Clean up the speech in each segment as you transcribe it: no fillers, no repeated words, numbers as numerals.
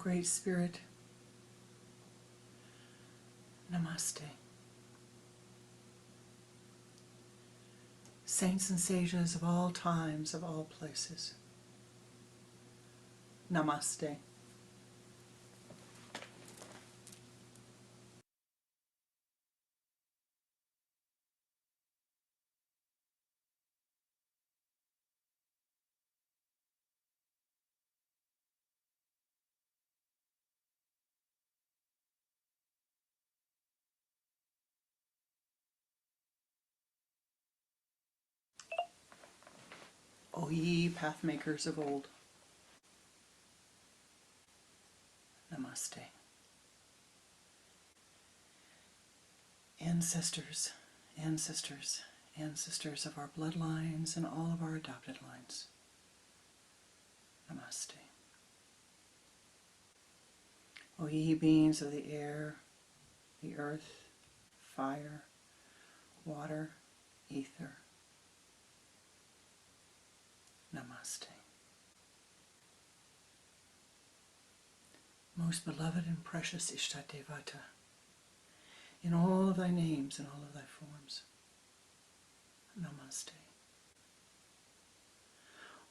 Great Spirit, Namaste. Saints and sages of all times, of all places, Namaste. O ye pathmakers of old, Namaste. Ancestors, ancestors, ancestors of our bloodlines and all of our adopted lines, Namaste. O ye beings of the air, the earth, fire, water, ether, Namaste. Most beloved and precious Ishtadevata, in all of thy names and all of thy forms, Namaste.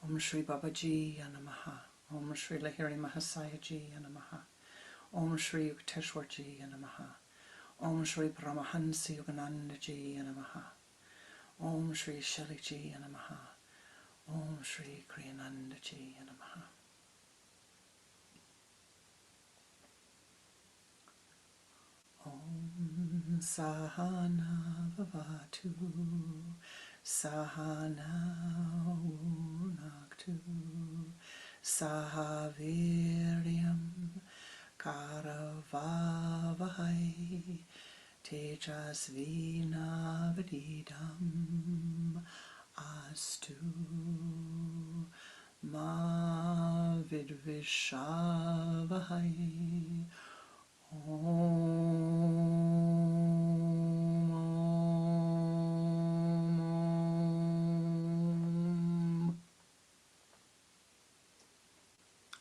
Om Shri Babaji Namaha. Om Shri Lahiri Mahasaya Ji Namaha. Om Shri Yukteswar Ji Namaha. Om Shri Paramahansa Yogananda Ji Namaha. Om Shri Shali Ji Namaha. Om Shri Kriyananda Ji Namaha. Om Sahana Vavatu Sahana Unaktu Sahaviryam Karavavahai Tejasvinavadidam Astu Ma Vidvishavahai Om.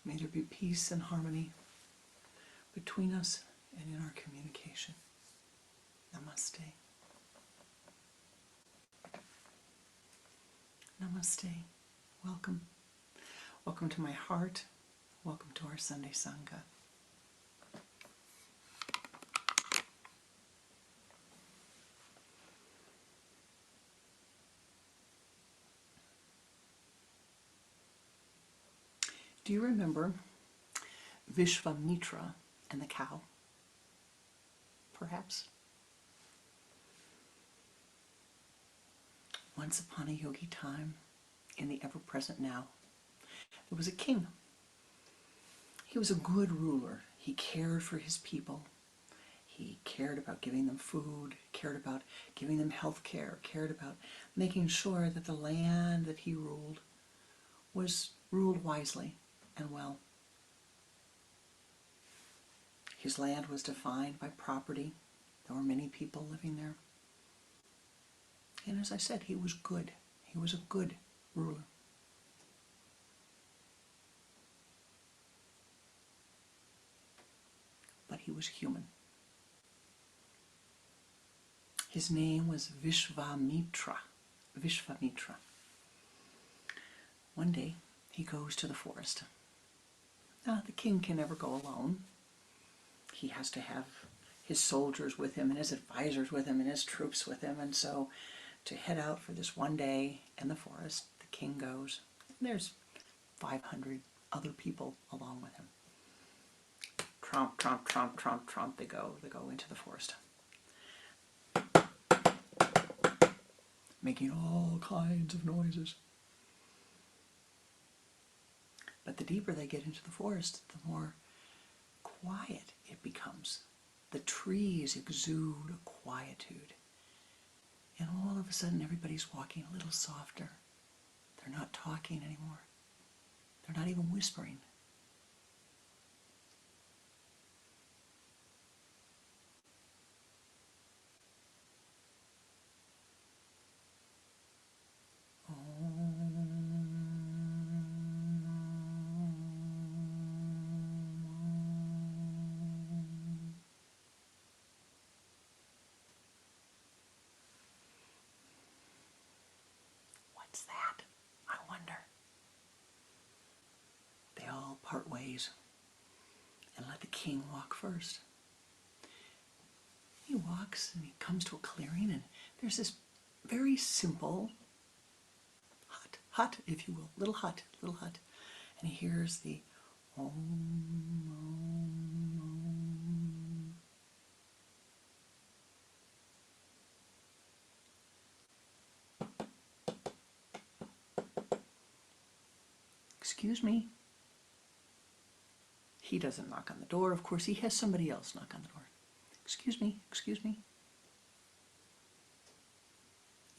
May there be peace and harmony between us and in our communication. Namaste. Namaste. Welcome. Welcome to my heart. Welcome to our Sunday Sangha. Do you remember Vishvamitra and the cow? Perhaps. Once upon a yogi time, in the ever-present now, there was a king. He was a good ruler. He cared for his people. He cared about giving them food, cared about giving them health care, cared about making sure that the land that he ruled was ruled wisely and well. His land was defined by property. There were many people living there. And as I said, he was good. He was a good ruler. But he was human. His name was Vishvamitra. Vishvamitra. One day, he goes to the forest. Now, the king can never go alone. He has to have his soldiers with him and his advisors with him and his troops with him. And so to head out for this one day in the forest, the king goes. There's 500 other people along with him. Tromp, tromp, tromp, tromp, tromp, they go into the forest. Making all kinds of noises. But the deeper they get into the forest, the more quiet it becomes. The trees exude a quietude. And all of a sudden, everybody's walking a little softer. They're not talking anymore. They're not even whispering. What's that? I wonder. They all part ways and let the king walk first. He walks and he comes to a clearing, and there's this very simple hut, if you will, little hut. And he hears the Om, Om, Om. Excuse me. He doesn't knock on the door, of course. He has somebody else knock on the door. Excuse me.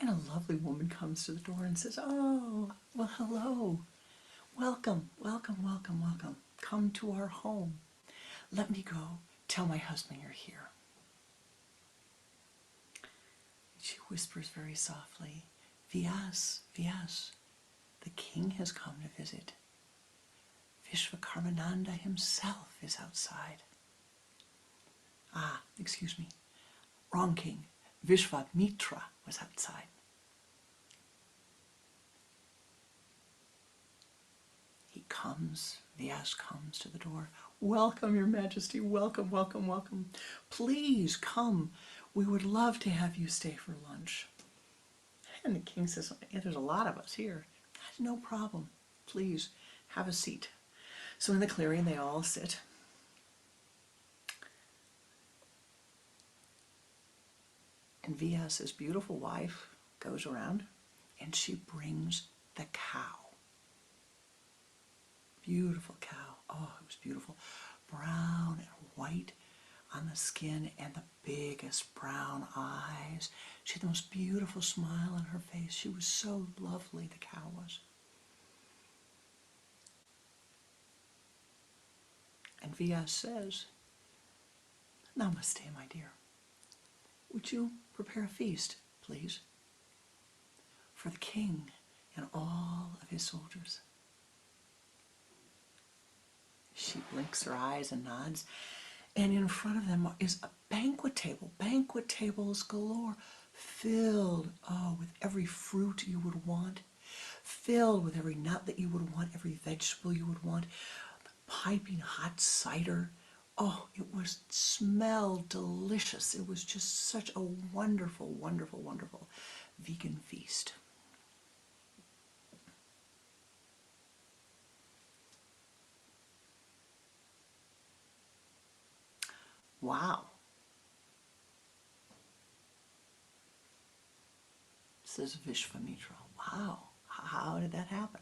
And a lovely woman comes to the door and says, oh, well, hello. Welcome. Come to our home. Let me go tell my husband you're here. She whispers very softly, Vyas, the king has come to visit. Pranananda himself is outside. Excuse me. Wrong king. Vishwamitra was outside. He comes, Vyas comes to the door. Welcome, Your Majesty, welcome. Please come. We would love to have you stay for lunch. And the king says, yeah, there's a lot of us here. No problem. Please, have a seat. So in the clearing, they all sit. And Vyas's beautiful wife goes around and she brings the cow. Beautiful cow. Oh, it was beautiful. Brown and white on the skin and the biggest brown eyes. She had the most beautiful smile on her face. She was so lovely, the cow was. And Vyas says, Namaste, my dear. Would you prepare a feast, please, for the king and all of his soldiers? She blinks her eyes and nods, and in front of them is a banquet tables galore, filled, with every fruit you would want, filled with every nut that you would want, every vegetable you would want, piping hot cider. Oh, it smelled delicious. It was just such a wonderful vegan feast. Wow. Says Vishwamitra. Wow. How did that happen?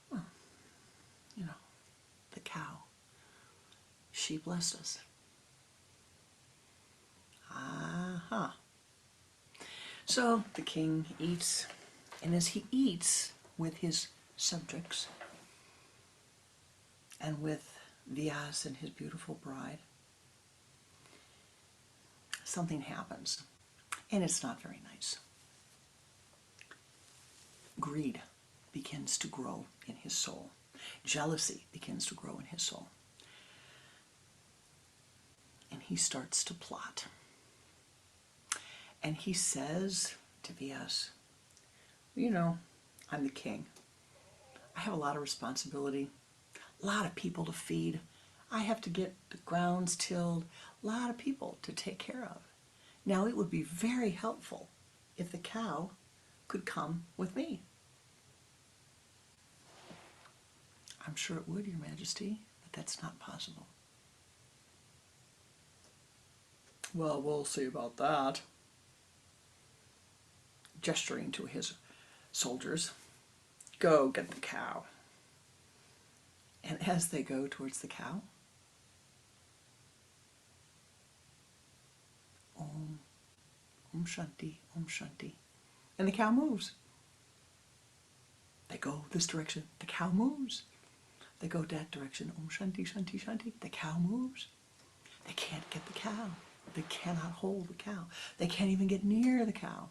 Well, the cow. She blessed us. So the king eats, and as he eats with his subjects and with Vyas and his beautiful bride, something happens, and it's not very nice. Greed begins to grow in his soul. Jealousy begins to grow in his soul. And he starts to plot. And he says to Vyas, I'm the king. I have a lot of responsibility, a lot of people to feed. I have to get the grounds tilled, a lot of people to take care of. Now, it would be very helpful if the cow could come with me. I'm sure it would, Your Majesty, but that's not possible. Well, we'll see about that. Gesturing to his soldiers, go get the cow. And as they go towards the cow, Om, Om Shanti, Om Shanti. And the cow moves. They go this direction, the cow moves. They go that direction, Om Shanti, Shanti, Shanti. The cow moves. They can't get the cow. They cannot hold the cow. They can't even get near the cow.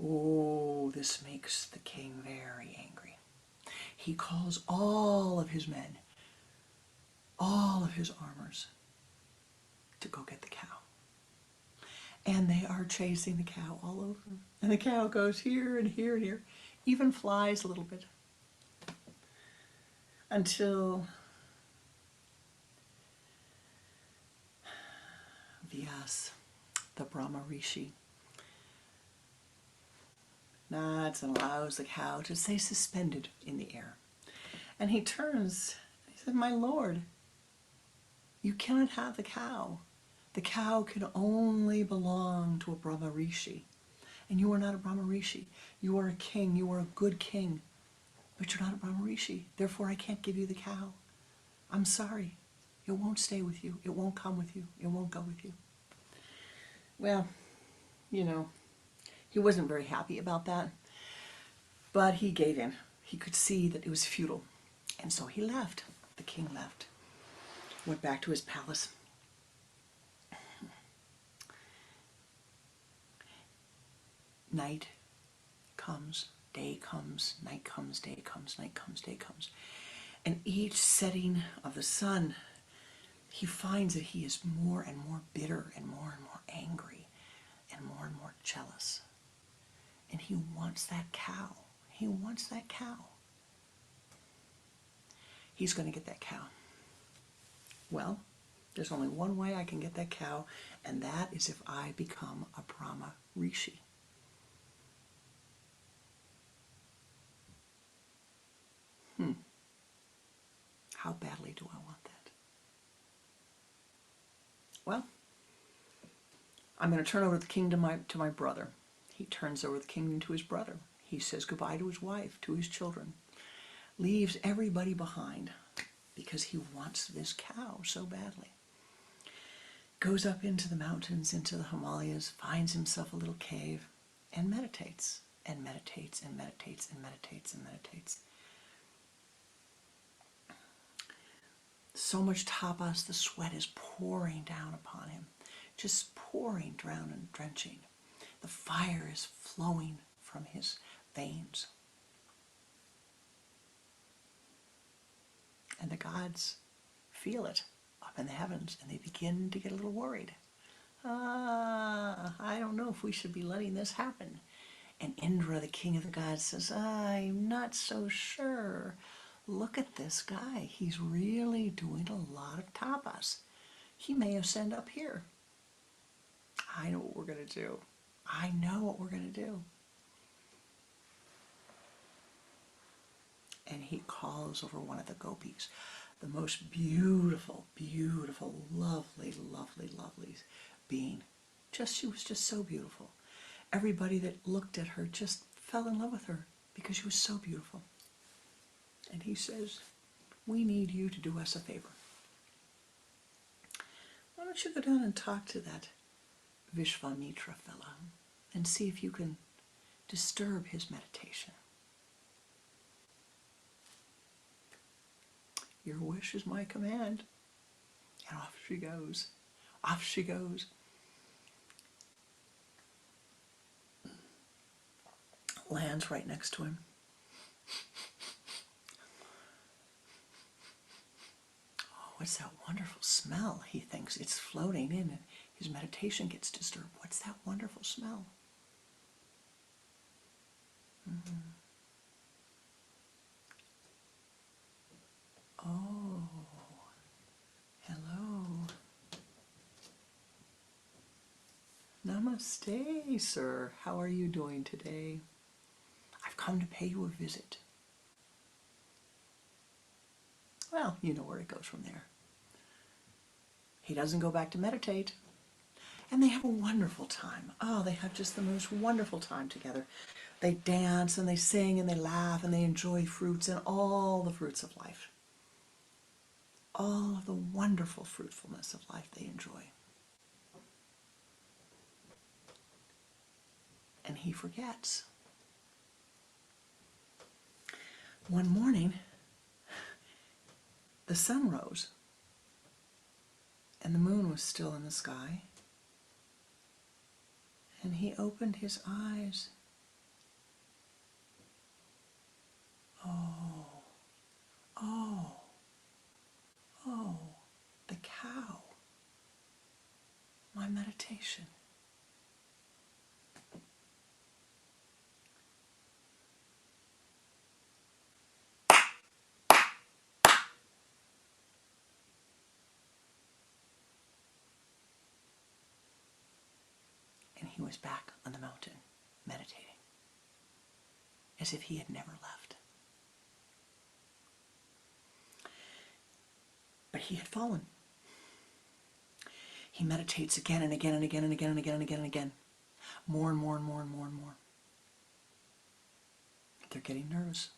Oh, this makes the king very angry. He calls all of his men, all of his armors, to go get the cow. And they are chasing the cow all over. And the cow goes here and here and here, even flies a little bit. Until Vyas, the Brahma Rishi, nods and allows the cow to stay suspended in the air. And he turns, he said, "My lord, you cannot have the cow. The cow can only belong to a Brahma Rishi. And you are not a Brahma Rishi. You are a king. You are a good king. But you're not a Brahma Rishi. Therefore, I can't give you the cow. I'm sorry. It won't stay with you. It won't come with you. It won't go with you." Well, you know, he wasn't very happy about that. But he gave in. He could see that it was futile. And so he left. The king left. Went back to his palace. Night comes, day comes, night comes, day comes, night comes, day comes. And each setting of the sun, he finds that he is more and more bitter and more angry and more jealous. And he wants that cow. He wants that cow. He's going to get that cow. Well, there's only one way I can get that cow, and that is if I become a Brahma Rishi. How badly do I want that? Well, I'm going to turn over the kingdom to my brother. He turns over the kingdom to his brother. He says goodbye to his wife, to his children. Leaves everybody behind because he wants this cow so badly. Goes up into the mountains, into the Himalayas, finds himself a little cave, and meditates, and meditates, and meditates, and meditates, and meditates. So much tapas, the sweat is pouring down upon him, just pouring down and drenching. The fire is flowing from his veins. And the gods feel it up in the heavens, and they begin to get a little worried. I don't know if we should be letting this happen. And Indra, the king of the gods, says, I'm not so sure. Look at this guy. He's really doing a lot of tapas. He may ascend up here. I know what we're going to do. I know what we're going to do. And he calls over one of the gopis, the most beautiful, beautiful, lovely, lovely, lovely being. She was just so beautiful. Everybody that looked at her just fell in love with her because she was so beautiful. And he says, we need you to do us a favor. Why don't you go down and talk to that Vishvamitra fellow and see if you can disturb his meditation. Your wish is my command. And off she goes. Off she goes. Lands right next to him. Oh, what's that wonderful smell? He thinks it's floating in, and his meditation gets disturbed. What's that wonderful smell? Oh, hello. Namaste, sir. How are you doing today? I've come to pay you a visit. Well, you know where it goes from there. He doesn't go back to meditate. And they have a wonderful time. Oh, they have just the most wonderful time together. They dance and they sing and they laugh and they enjoy fruits and all the fruits of life. All of the wonderful fruitfulness of life they enjoy. And he forgets. One morning, the sun rose and the moon was still in the sky. And he opened his eyes. Oh, oh, oh, the cow. My meditation. he was back on the mountain, meditating, as if he had never left. But he had fallen. He meditates again and again and again and again and again and again and again. More and more and more and more and more. They're getting nervous.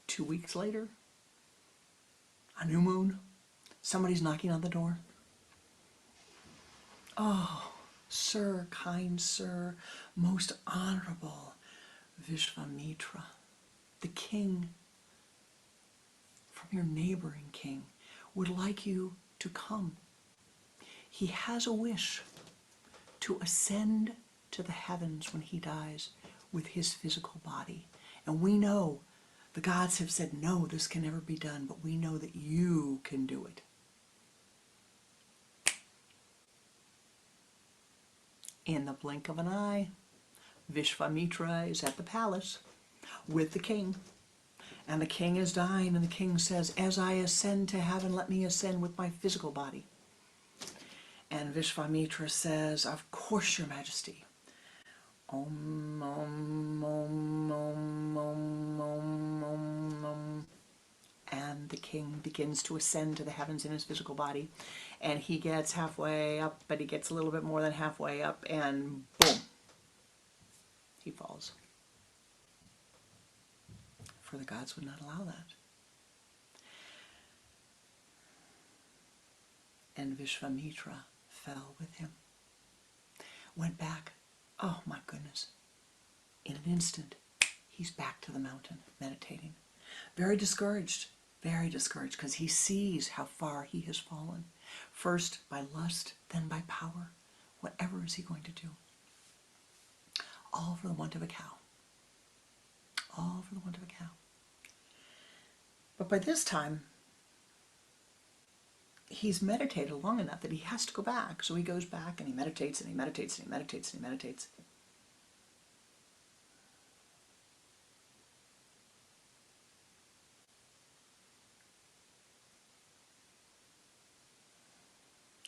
Two weeks later, a new moon, somebody's knocking on the door. Oh, sir, kind sir, most honorable Vishvamitra, the king from your neighboring king would like you to come. He has a wish to ascend to the heavens when he dies with his physical body. And we know the gods have said, no, this can never be done, but we know that you can do it. In the blink of an eye, Vishvamitra is at the palace with the king. And the king is dying, and the king says, as I ascend to heaven, let me ascend with my physical body. And Vishvamitra says, of course, your majesty. Om, om, om, om, om, om, om, om. And the king begins to ascend to the heavens in his physical body. And he gets halfway up, but he gets a little bit more than halfway up, and boom, he falls. For the gods would not allow that. And Vishvamitra fell with him. Went back. Oh my goodness. In an instant, he's back to the mountain, meditating. Very discouraged, because he sees how far he has fallen. First by lust, then by power. Whatever is he going to do? All for the want of a cow. All for the want of a cow. But by this time, he's meditated long enough that he has to go back. So he goes back and he meditates and he meditates and he meditates and he meditates.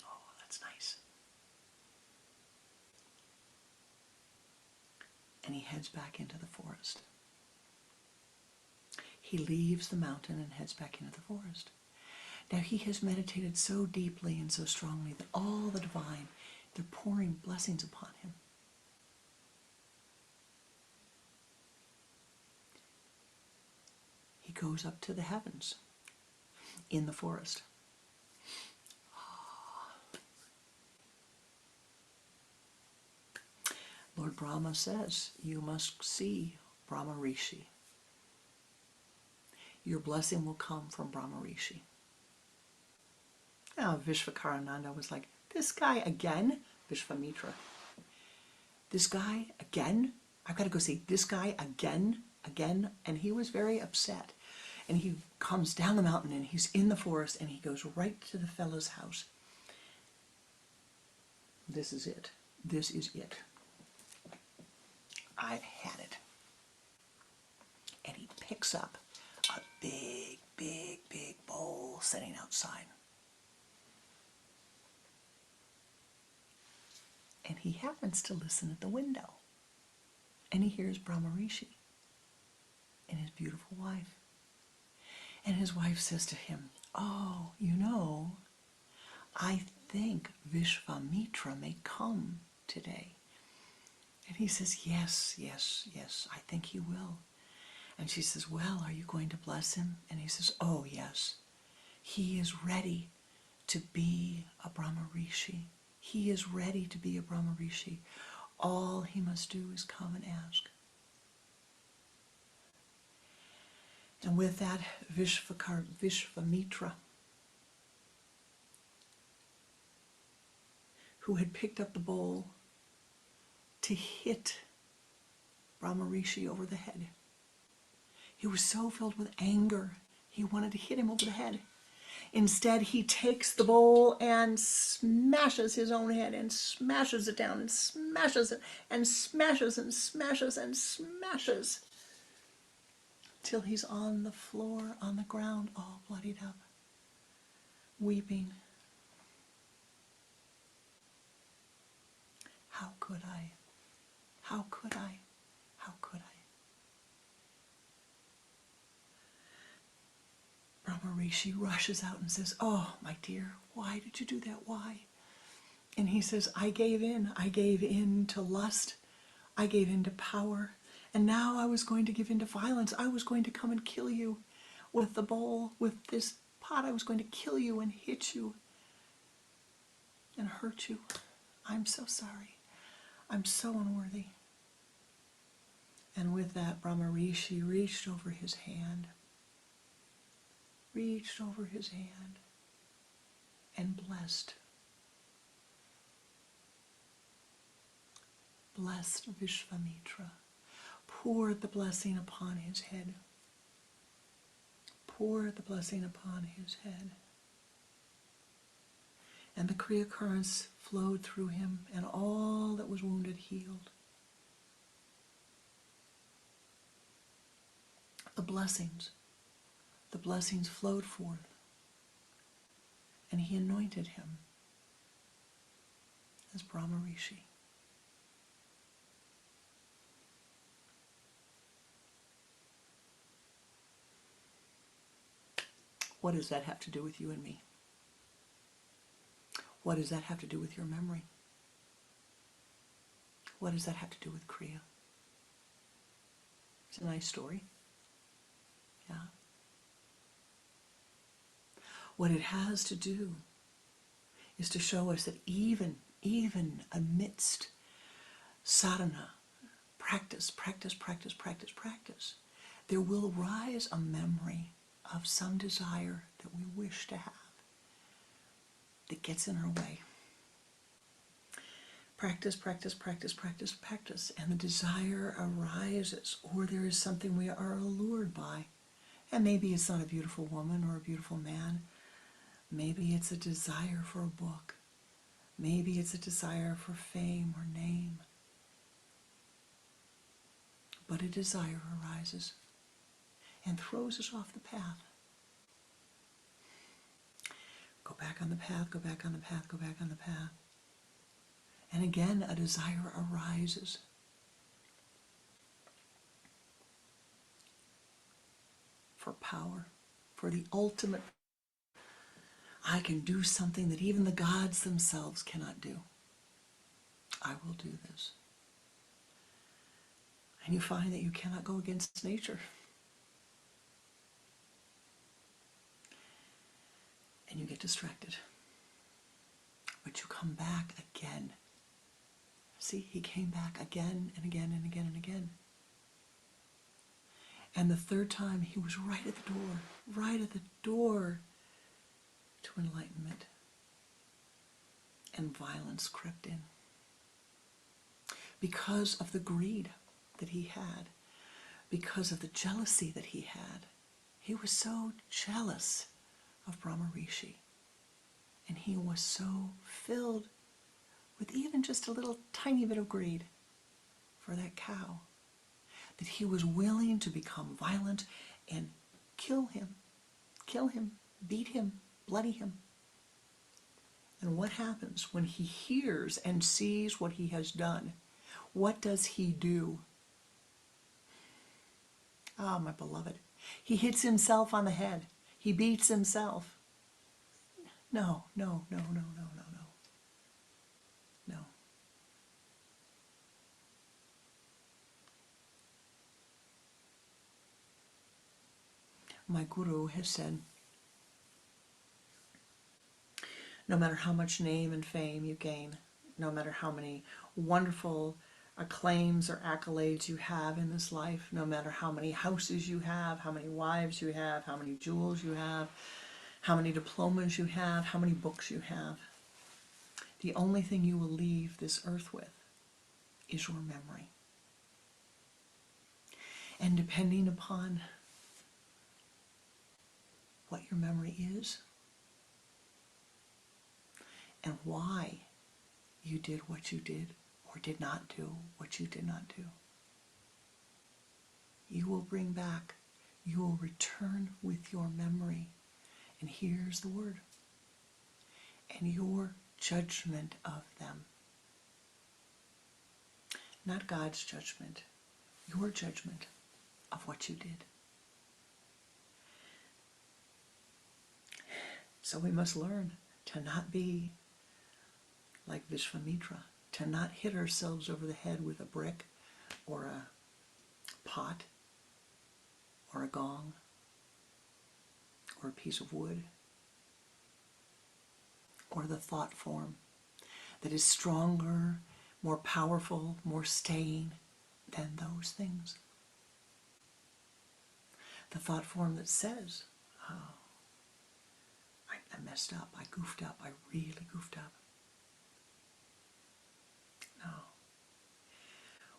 Oh, that's nice. And he heads back into the forest. He leaves the mountain and heads back into the forest. Now he has meditated so deeply and so strongly that all the divine, they're pouring blessings upon him. He goes up to the heavens in the forest. Lord Brahma says, you must see Brahma Rishi. Your blessing will come from Brahma Rishi. Now Vishvakarananda was like, this guy again? Vishvamitra. This guy again? I've got to go see this guy again? And he was very upset. And he comes down the mountain and he's in the forest and he goes right to the fellow's house. This is it. This is it. I've had it. And he picks up a big, big, big bowl sitting outside. And he happens to listen at the window. And he hears Brahma Rishi and his beautiful wife. And his wife says to him, oh, you know, I think Vishvamitra may come today. And he says, yes, yes, yes, I think he will. And she says, well, are you going to bless him? And he says, oh, yes. He is ready to be a Brahma Rishi. He is ready to be a Brahma Rishi. All he must do is come and ask. And with that, Vishvamitra, who had picked up the bowl to hit Brahma Rishi over the head. He was so filled with anger, he wanted to hit him over the head. Instead, he takes the bowl and smashes his own head and smashes it down and smashes it and smashes and smashes and smashes till he's on the floor, on the ground, all bloodied up. weeping. How could I? How could I? How could I? Brahma Rishi rushes out and says, "Oh, my dear, why did you do that? Why?" And he says, I gave in to lust, I gave in to power, and now I was going to give in to violence. I was going to come and kill you with the bowl, with this pot. I was going to kill you and hit you and hurt you. I'm so sorry. I'm so unworthy. And with that, Brahma Rishi reached over his hand, and blessed Vishvamitra, poured the blessing upon his head, and the Kriya currents flowed through him, and all that was wounded healed. The blessings flowed forth, and he anointed him as Brahma Rishi. What does that have to do with you and me? What does that have to do with your memory? What does that have to do with Kriya? It's a nice story. Yeah. What it has to do is to show us that even amidst sadhana, practice, there will rise a memory of some desire that we wish to have that gets in our way. Practice, and the desire arises, or there is something we are allured by. And maybe it's not a beautiful woman or a beautiful man. Maybe it's a desire for a book. Maybe it's a desire for fame or name. But a desire arises and throws us off the path. Go back on the path, go back on the path, go back on the path. And again, a desire arises. For power, for the ultimate. I can do something that even the gods themselves cannot do. I will do this. And you find that you cannot go against nature. And you get distracted. But you come back again. See, he came back again and again and again and again. And the third time, he was right at the door to enlightenment. And violence crept in. Because of the greed that he had, because of the jealousy that he had. He was so jealous of Brahma Rishi. And he was so filled with even just a little tiny bit of greed for that cow that he was willing to become violent and kill him, beat him, bloody him. And what happens when he hears and sees what he has done? What does he do? Ah, my beloved. He hits himself on the head. He beats himself. No. My guru has said, no matter how much name and fame you gain, no matter how many wonderful acclaims or accolades you have in this life, no matter how many houses you have, how many wives you have, how many jewels you have, how many diplomas you have, how many books you have, the only thing you will leave this earth with is your memory. And depending upon what your memory is and why you did what you did or did not do what you did not do, you will bring back, you will return with your memory. And here's the word, and your judgment of them. Not God's judgment, your judgment of what you did. So we must learn to not be like Vishvamitra, to not hit ourselves over the head with a brick or a pot or a gong or a piece of wood or the thought form that is stronger, more powerful, more staying than those things. The thought form that says, oh, I messed up, I goofed up, I really goofed up. No.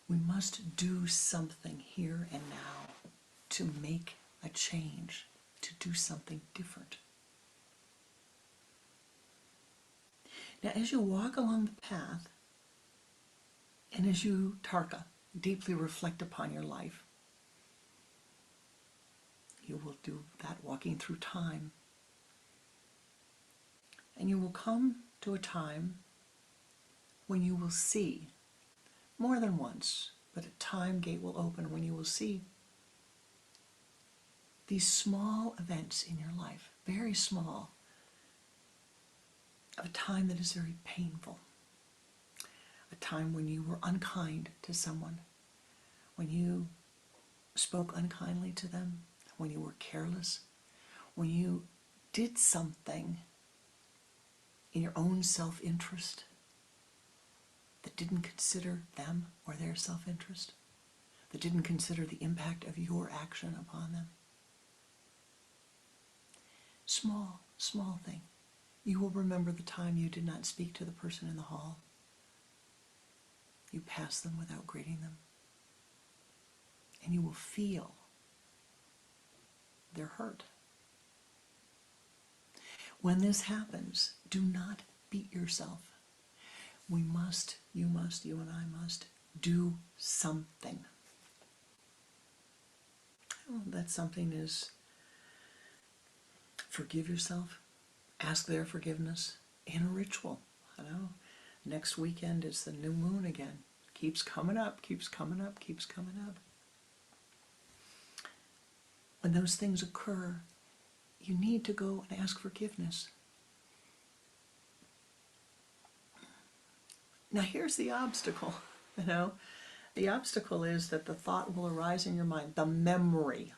We must do something here and now to make a change, to do something different. Now, as you walk along the path, and as you, Tarka, deeply reflect upon your life, you will do that walking through time. And you will come to a time when you will see, more than once, but a time gate will open when you will see these small events in your life, very small, of a time that is very painful, a time when you were unkind to someone, when you spoke unkindly to them, when you were careless, when you did something in your own self-interest that didn't consider them or their self-interest, that didn't consider the impact of your action upon them. Small, small thing. You will remember the time you did not speak to the person in the hall. You passed them without greeting them. And you will feel their hurt. When this happens, do not beat yourself. We must, you and I must do something. Oh, that something is forgive yourself, ask their forgiveness in a ritual. I know, next weekend is the new moon again. Keeps coming up, keeps coming up, keeps coming up. When those things occur, you need to go and ask forgiveness. Now here's the obstacle, The obstacle is that the thought will arise in your mind, the memory.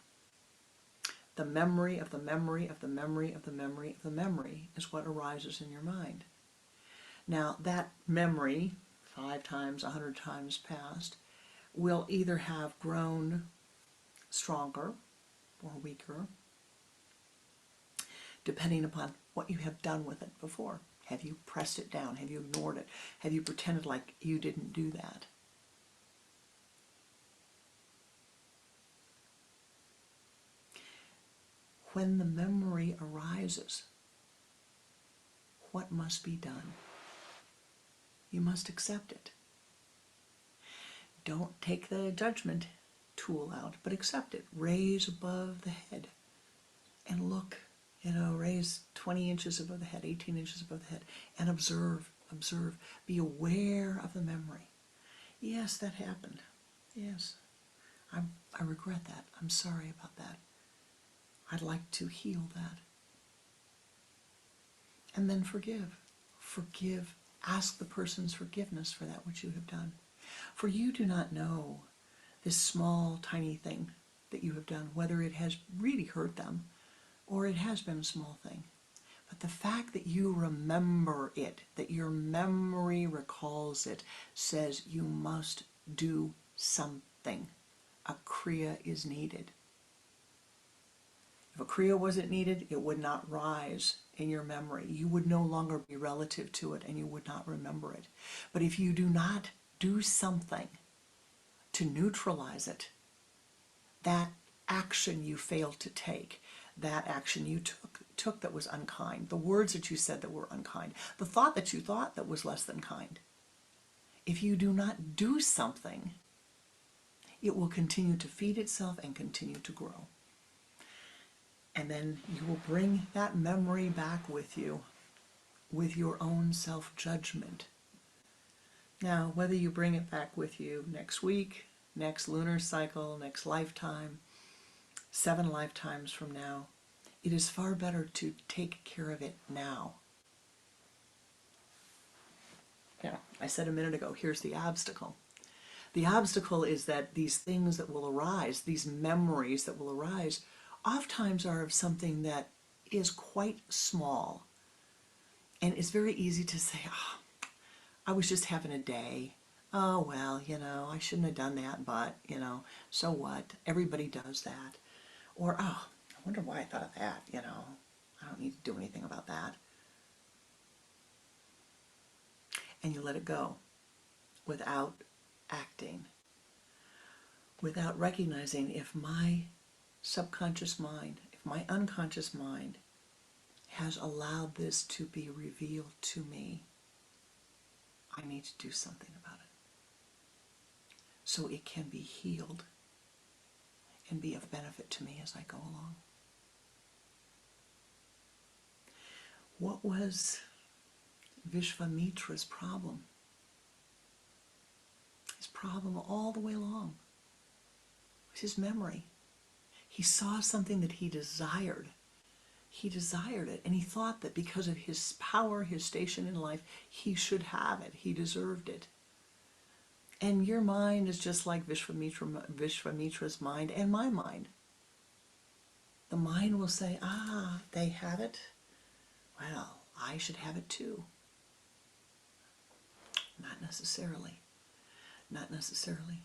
The memory of the memory of the memory of the memory of the memory is what arises in your mind. Now that memory, 5 times, 100 times past, will either have grown stronger or weaker, depending upon what you have done with it before. Have you pressed it down? Have you ignored it? Have you pretended like you didn't do that? When the memory arises, what must be done? You must accept it. Don't take the judgment tool out, but accept it. Raise above the head and look, raise 20 inches above the head, 18 inches above the head, and observe. Be aware of the memory. Yes, that happened. Yes, I regret that. I'm sorry about that. I'd like to heal that. And then forgive. Forgive. Ask the person's forgiveness for that which you have done. For you do not know this small, tiny thing that you have done, whether it has really hurt them or it has been a small thing. But the fact that you remember it, that your memory recalls it, says you must do something. A Kriya is needed. If a Kriya wasn't needed, it would not rise in your memory. You would no longer be relative to it and you would not remember it. But if you do not do something to neutralize it, that action you failed to take, that action you took that was unkind, the words that you said that were unkind, the thought that you thought that was less than kind, if you do not do something, it will continue to feed itself and continue to grow. And then you will bring that memory back with you with your own self-judgment. Now, whether you bring it back with you next week, next lunar cycle, next lifetime, 7 lifetimes from now, it is far better to take care of it now. Now, I said a minute ago, here's the obstacle. The obstacle is that these things that will arise, these memories that will arise, oftentimes are of something that is quite small. And it's very easy to say, oh, I was just having a day. Oh, well, I shouldn't have done that, but, so what? Everybody does that. Or, oh, I wonder why I thought of that, I don't need to do anything about that. And you let it go without acting, without recognizing if my subconscious mind, if my unconscious mind has allowed this to be revealed to me, I need to do something about it so it can be healed and be of benefit to me as I go along. What was Vishvamitra's problem? His problem all the way along was his memory. He saw something that he desired. He desired it, and he thought that because of his power, his station in life, he should have it. He deserved it. And your mind is just like Vishvamitra's mind and my mind. The mind will say, they have it. Well, I should have it too. Not necessarily. Not necessarily.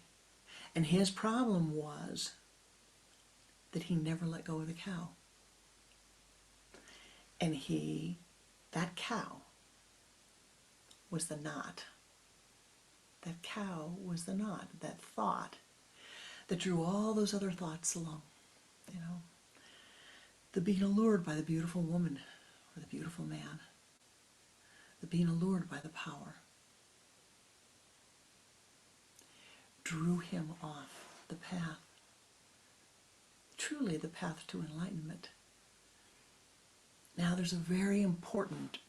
And his problem was that he never let go of the cow. And that cow was the knot. That cow was the knot, that thought that drew all those other thoughts along. The being allured by the beautiful woman or the beautiful man. The being allured by the power drew him off the path. Truly the path to enlightenment. Now there's a very important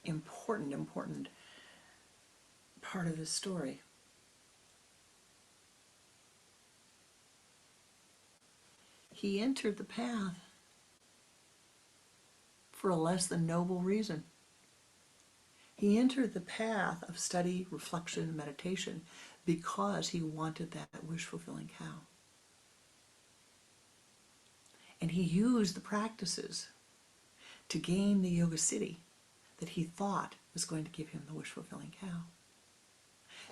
part of this story. He entered the path for a less than noble reason. He entered the path of study, reflection, and meditation because he wanted that wish-fulfilling cow. And he used the practices to gain the yoga siddhi that he thought was going to give him the wish-fulfilling cow.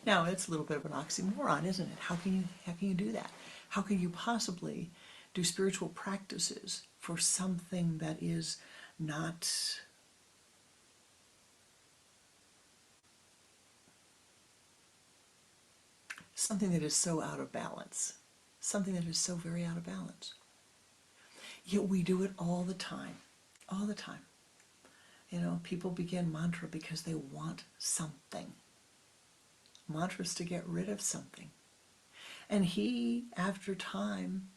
Now, it's a little bit of an oxymoron, isn't it? How can you do that? How can you possibly do spiritual practices for something that is not something that is so out of balance, something that is so very out of balance? Yet we do it all the time, all the time. People begin mantra because they want something. Mantras to get rid of something. And he, after time,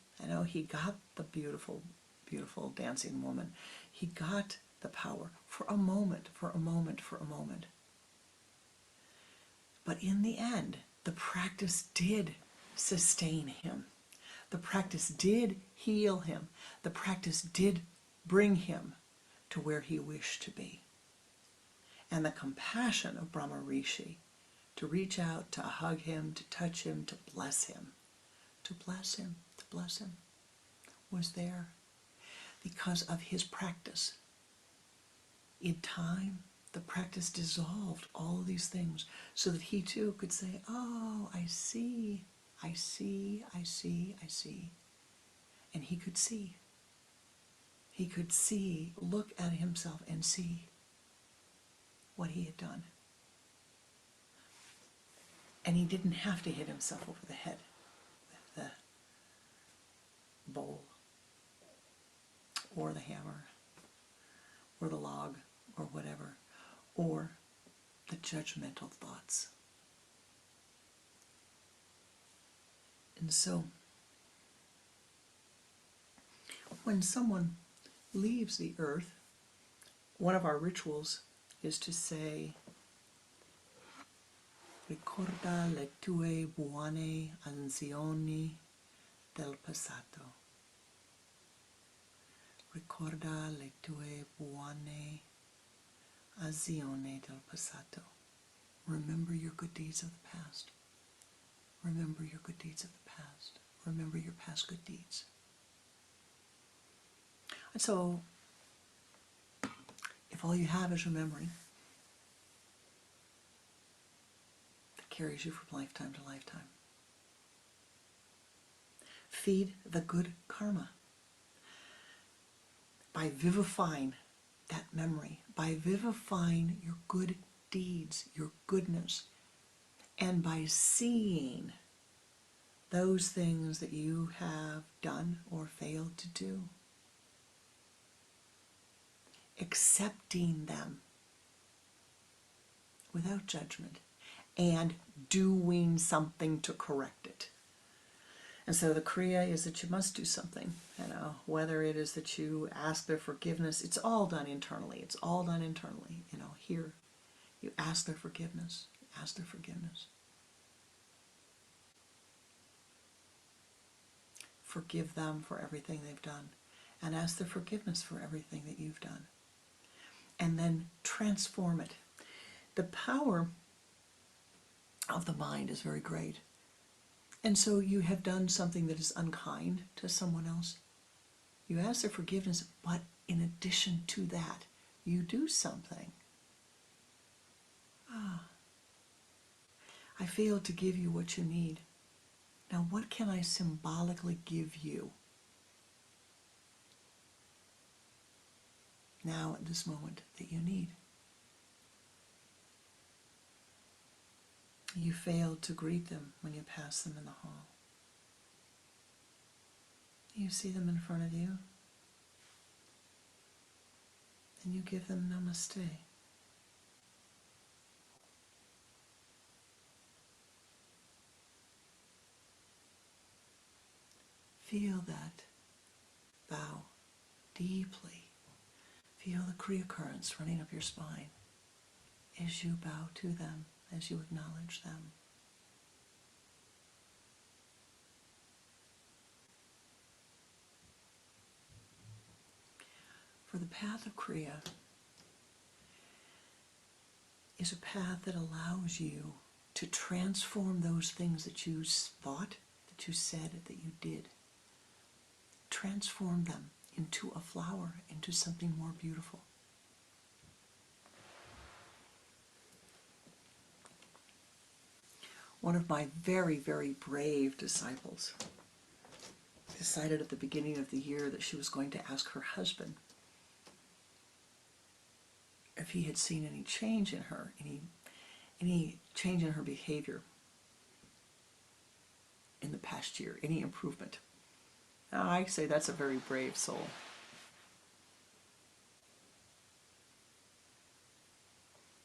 he got the beautiful, beautiful dancing woman. He got the power for a moment. But in the end, the practice did sustain him. The practice did heal him. The practice did bring him to where he wished to be. And the compassion of Brahma Rishi to reach out, to hug him, to touch him, to bless him, was there because of his practice. In time, the practice dissolved all of these things so that he too could say, oh, I see. And he could see. He could see, look at himself and see what he had done. And he didn't have to hit himself over the head with the bowl or the hammer or the log or whatever, or the judgmental thoughts. And so, when someone leaves the earth, one of our rituals is to say, ricorda le tue buone azioni del passato. Ricorda le tue buone azioni del passato. Remember your good deeds of the past. Remember your good deeds of the past. Remember your past good deeds. And so, if all you have is your memory, that carries you from lifetime to lifetime, feed the good karma by vivifying that memory, by vivifying your good deeds, your goodness, and by seeing those things that you have done or failed to do, accepting them without judgment, and doing something to correct it. And so the Kriya is that you must do something, whether it is that you ask their forgiveness. It's all done internally. It's all done internally. Here, you ask their forgiveness. Ask their forgiveness. Forgive them for everything they've done, and ask their forgiveness for everything that you've done. And then transform it. The power of the mind is very great. And so you have done something that is unkind to someone else. You ask their forgiveness, but in addition to that, you do something. I failed to give you what you need. Now what can I symbolically give you now at this moment that you need? You failed to greet them when you pass them in the hall. You see them in front of you, and you give them namaste. Feel that bow deeply. Feel the Kriya currents running up your spine as you bow to them, as you acknowledge them. For the path of Kriya is a path that allows you to transform those things that you thought, that you said, that you did. Transform them into a flower, into something more beautiful. One of my very, very brave disciples decided at the beginning of the year that she was going to ask her husband if he had seen any change in her, any change in her behavior in the past year, any improvement. Now, I say that's a very brave soul.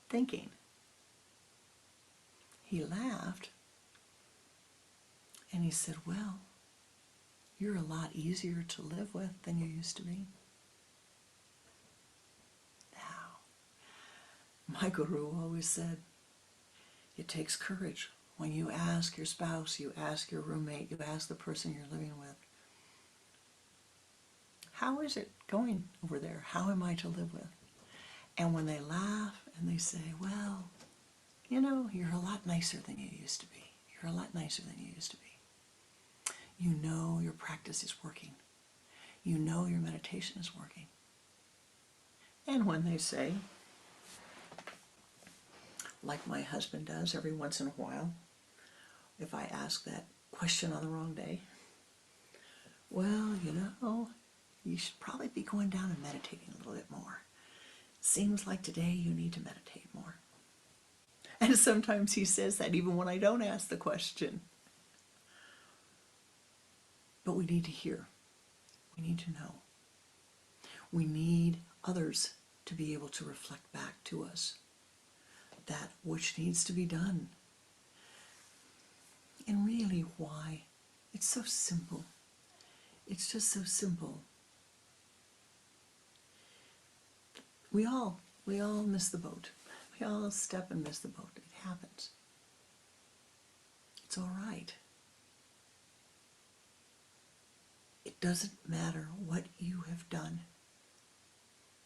Thinking. He laughed and he said, well, you're a lot easier to live with than you used to be. Now, my guru always said, it takes courage when you ask your spouse, you ask your roommate, you ask the person you're living with, how is it going over there? How am I to live with? And when they laugh and they say, well, you're a lot nicer than you used to be. You're a lot nicer than you used to be. You know your practice is working. You know your meditation is working. And when they say, like my husband does every once in a while, if I ask that question on the wrong day, well, you should probably be going down and meditating a little bit more. Seems like today you need to meditate more. And sometimes he says that even when I don't ask the question. But we need to hear. We need to know. We need others to be able to reflect back to us that which needs to be done. And really why. It's so simple. It's just so simple. We all We all miss the boat. We all step and miss the boat. It happens. It's all right. It doesn't matter what you have done.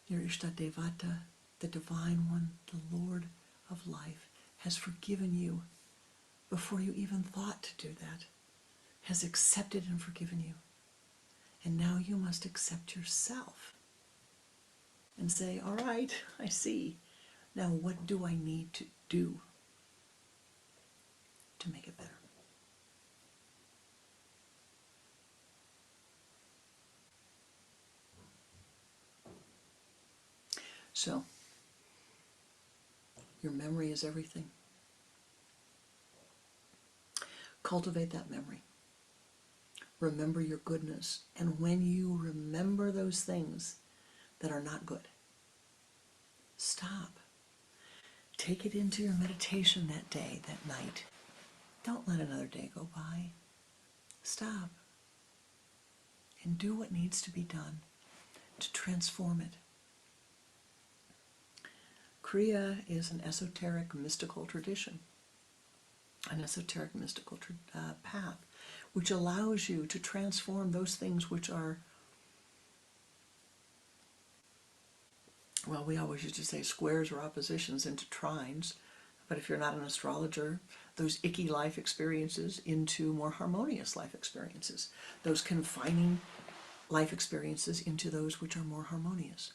Your Ishtadevata, the Divine One, the Lord of Life, has forgiven you before you even thought to do that, has accepted and forgiven you. And now you must accept yourself and say, all right, I see. Now what do I need to do to make it better? So, your memory is everything. Cultivate that memory. Remember your goodness. And when you remember those things that are not good, stop. Take it into your meditation that day, that night. Don't let another day go by. Stop. And do what needs to be done to transform it. Kriya is an esoteric mystical tradition, an esoteric mystical path, which allows you to transform those things which are, well, we always used to say squares or oppositions into trines, but if you're not an astrologer, those icky life experiences into more harmonious life experiences, those confining life experiences into those which are more harmonious.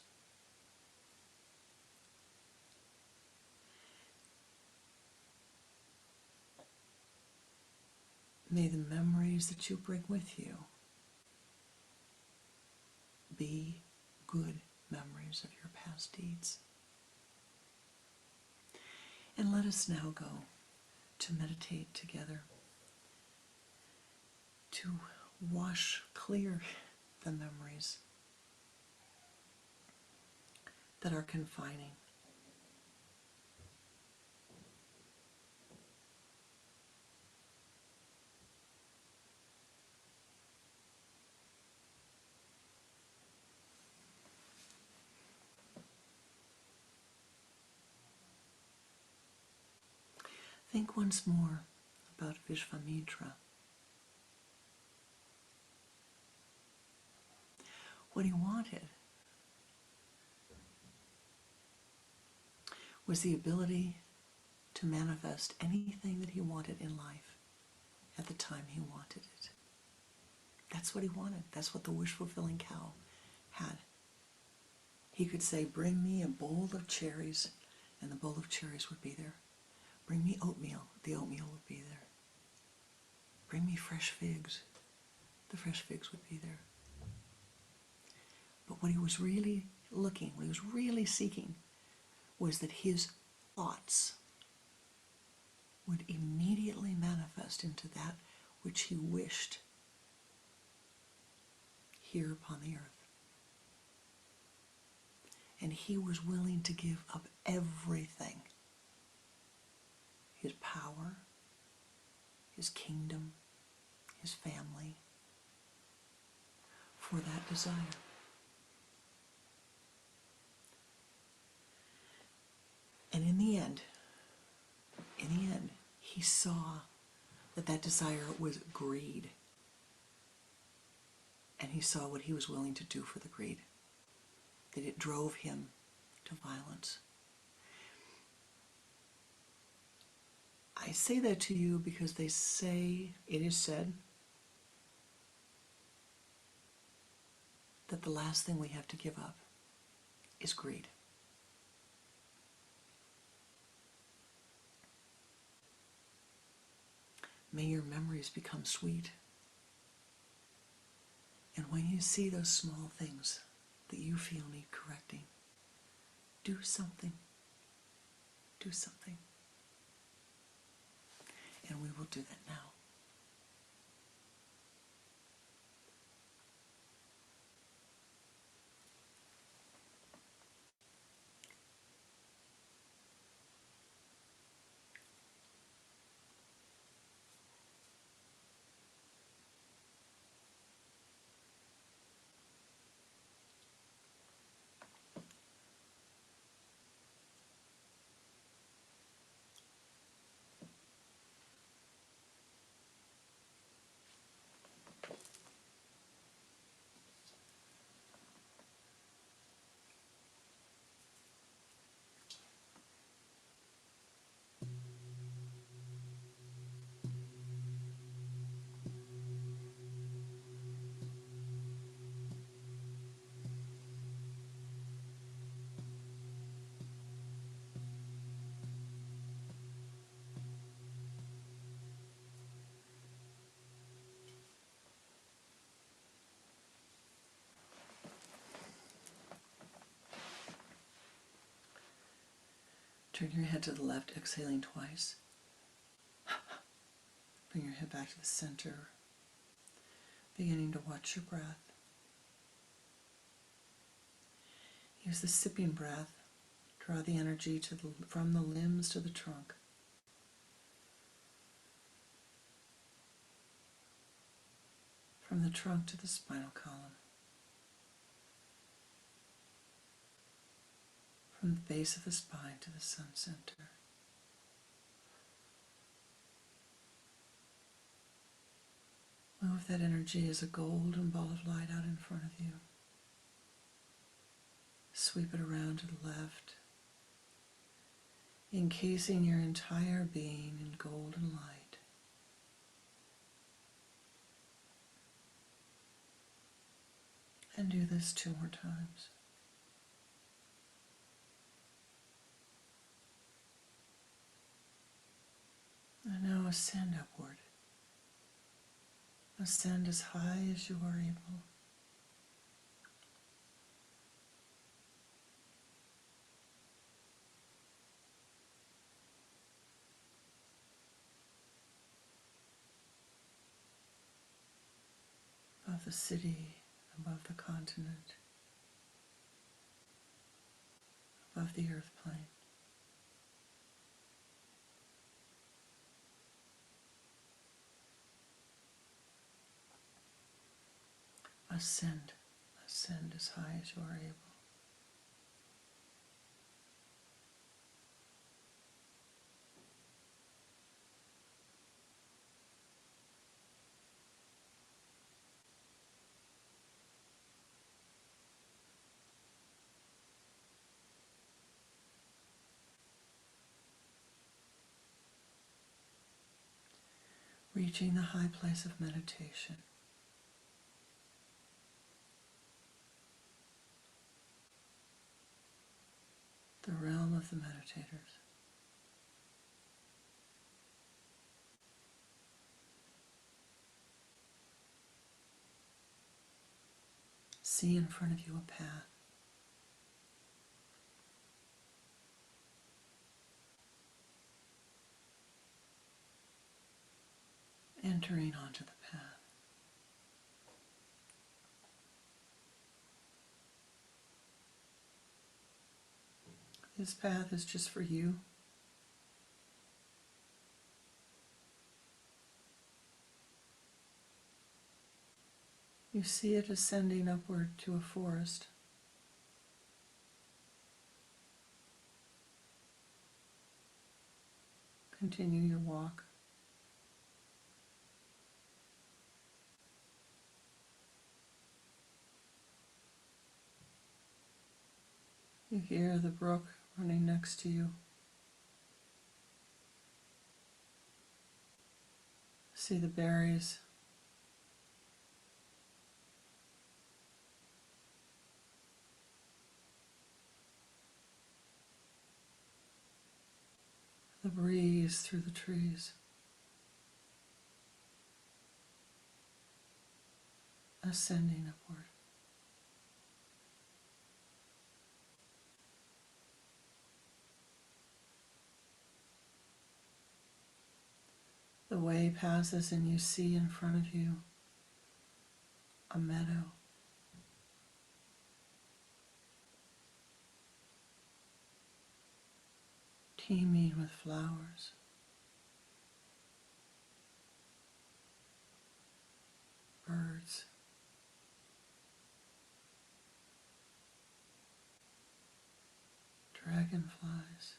May the memories that you bring with you be good memories of your past deeds. And let us now go to meditate together, to wash clear the memories that are confining. Think once more about Vishvamitra. What he wanted was the ability to manifest anything that he wanted in life at the time he wanted it. That's what he wanted. That's what the wish-fulfilling cow had. He could say, bring me a bowl of cherries, and the bowl of cherries would be there. Bring me oatmeal, the oatmeal would be there. Bring me fresh figs, the fresh figs would be there. But what he was really looking, what he was really seeking, was that his thoughts would immediately manifest into that which he wished here upon the earth. And he was willing to give up everything, his power, his kingdom, his family, for that desire. And in the end, he saw that that desire was greed. And he saw what he was willing to do for the greed, that it drove him to violence. I say that to you because they say, it is said, that the last thing we have to give up is greed. May your memories become sweet. And when you see those small things that you feel need correcting, do something. Do something. And we will do that now. Turn your head to the left, exhaling twice. Bring your head back to the center, beginning to watch your breath. Use the sipping breath. Draw the energy from the limbs to the trunk. From the trunk to the spinal column. From the base of the spine to the sun center. Move that energy as a golden ball of light out in front of you. Sweep it around to the left, encasing your entire being in golden light. And do this 2 more times. And now ascend upward. Ascend as high as you are able. Above the city, above the continent, above the earth plane. Ascend, ascend as high as you are able. Reaching the high place of meditation. The realm of the meditators. See in front of you a path. Entering onto the path. This path is just for you. You see it ascending upward to a forest. Continue your walk. You hear the brook running next to you. See the berries. The breeze through the trees. Ascending upward. The way passes and you see in front of you a meadow. Teeming with flowers. Birds. Dragonflies.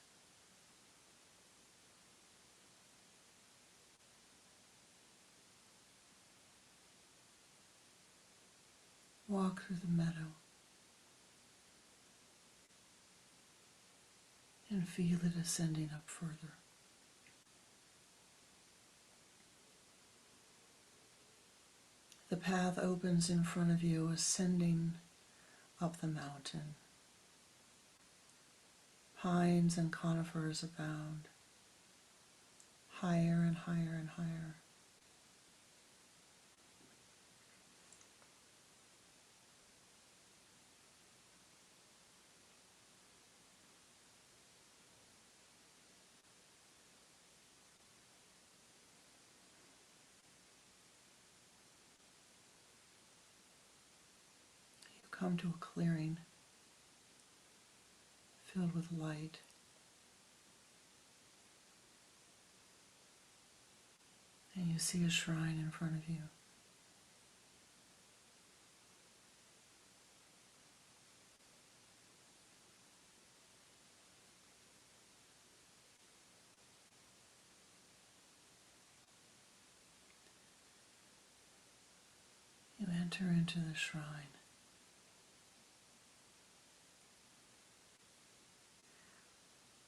Walk through the meadow and feel it ascending up further. The path opens in front of you, ascending up the mountain. Pines and conifers abound, higher and higher and higher. come to a clearing filled with light. And you see a shrine in front of you. You enter into the shrine.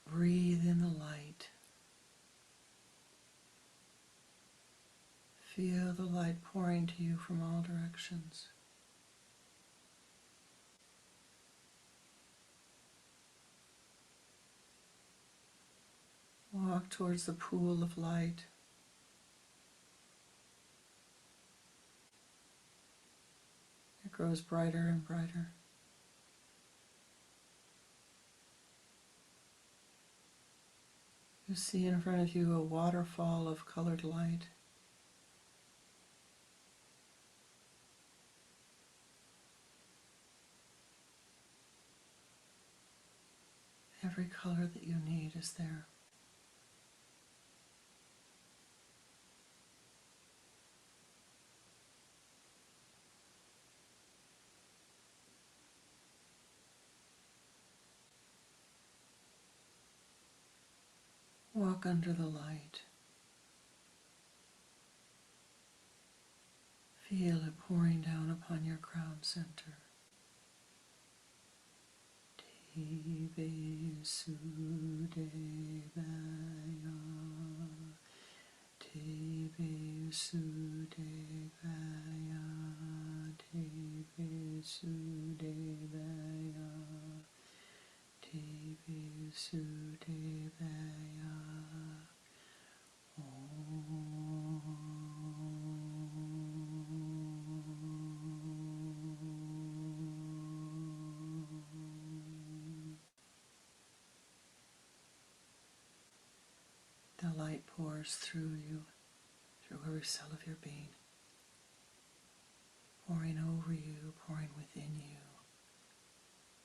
Breathe in the light. Feel the light pouring to you from all directions. Walk towards the pool of light. It grows brighter and brighter. You see in front of you a waterfall of colored light. Every color that you need is there. Walk under the light. Feel it pouring down upon your crown center. Tebe Sudevaya, Tebe Sudevaya, Tebe Sudevaya, Tebe Sudevaya. The light pours through you, through every cell of your being, pouring over you, pouring within you,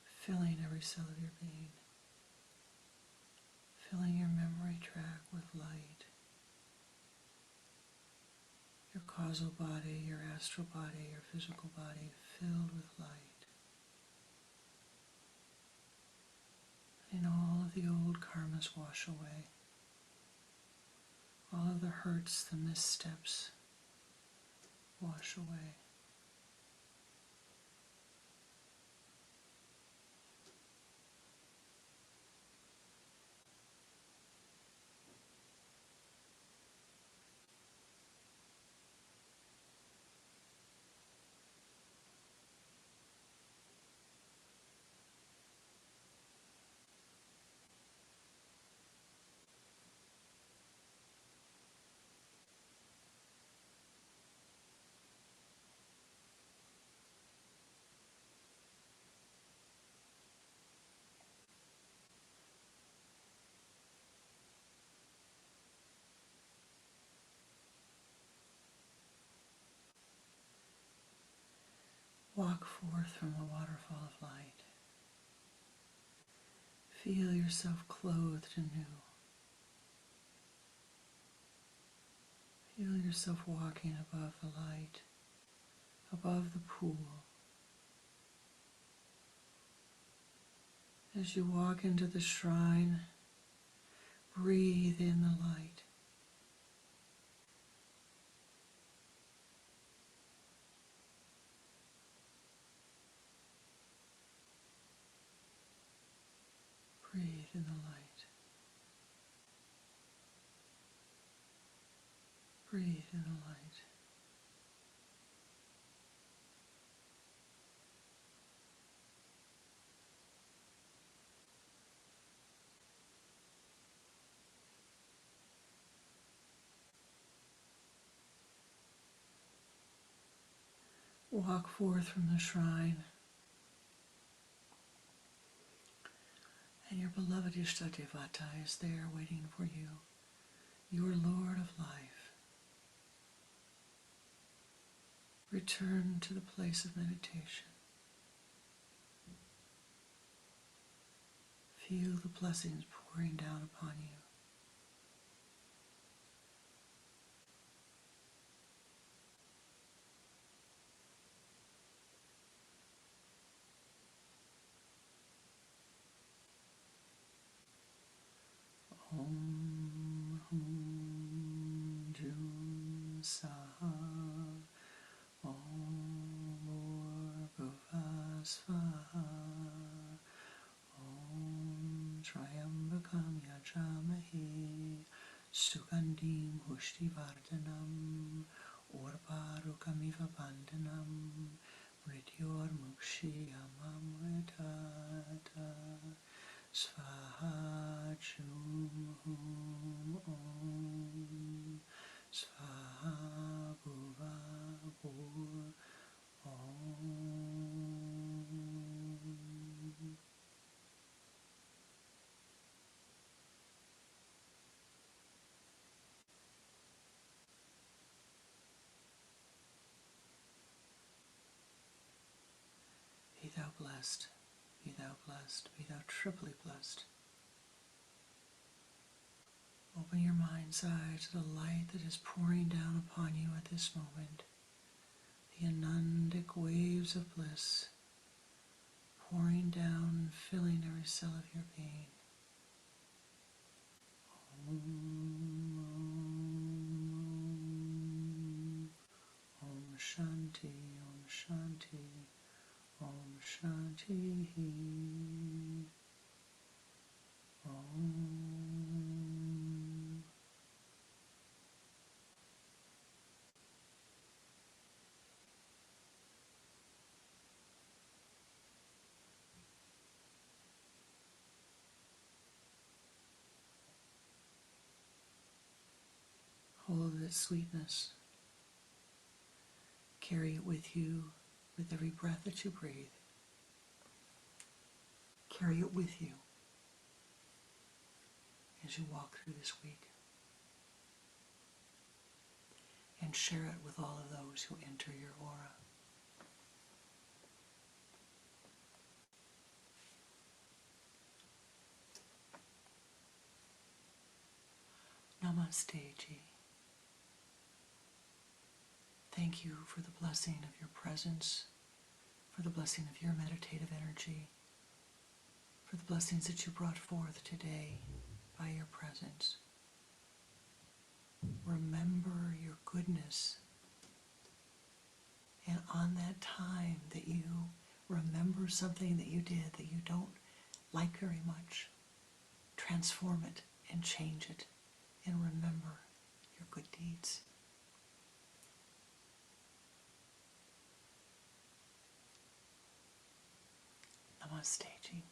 filling every cell of your being, filling your memory track with light, your causal body, your astral body, your physical body filled with light. And all of the old karmas wash away. All of the hurts, the missteps, wash away. Walk forth from the waterfall of light. Feel yourself clothed anew. Feel yourself walking above the light, above the pool. As you walk into the shrine, breathe in the light. Breathe in the light. Breathe in the light. Walk forth from the shrine, and your beloved Ishtadevata is there waiting for you, your Lord of life. Return to the place of meditation. Feel the blessings pouring down upon you. Om Hum Jum Saha Om Bhuva Svaha Om Triambakam Yajamahe Sugandhim Pushtivardhanam Urvarukamiva Bandhanam Mrityor Mukshiyamamritata Svaha Chum Hum Om Svaha Bhuva Bhur Om. Be thou blessed, be thou blessed, be thou triply blessed. Open your mind's eye to the light that is pouring down upon you at this moment. The anandic waves of bliss pouring down, filling every cell of your being. Om Shanti, Om Shanti, Om Shanti. Om. Hold its sweetness. Carry it with you with every breath that you breathe. Carry it with you as you walk through this week. And share it with all of those who enter your aura. Namaste, Ji. Thank you for the blessing of your presence, for the blessing of your meditative energy, for the blessings that you brought forth today by your presence. Remember your goodness, and on that time that you remember something that you did that you don't like very much, transform it and change it, and remember your good deeds. Namaste, Ji.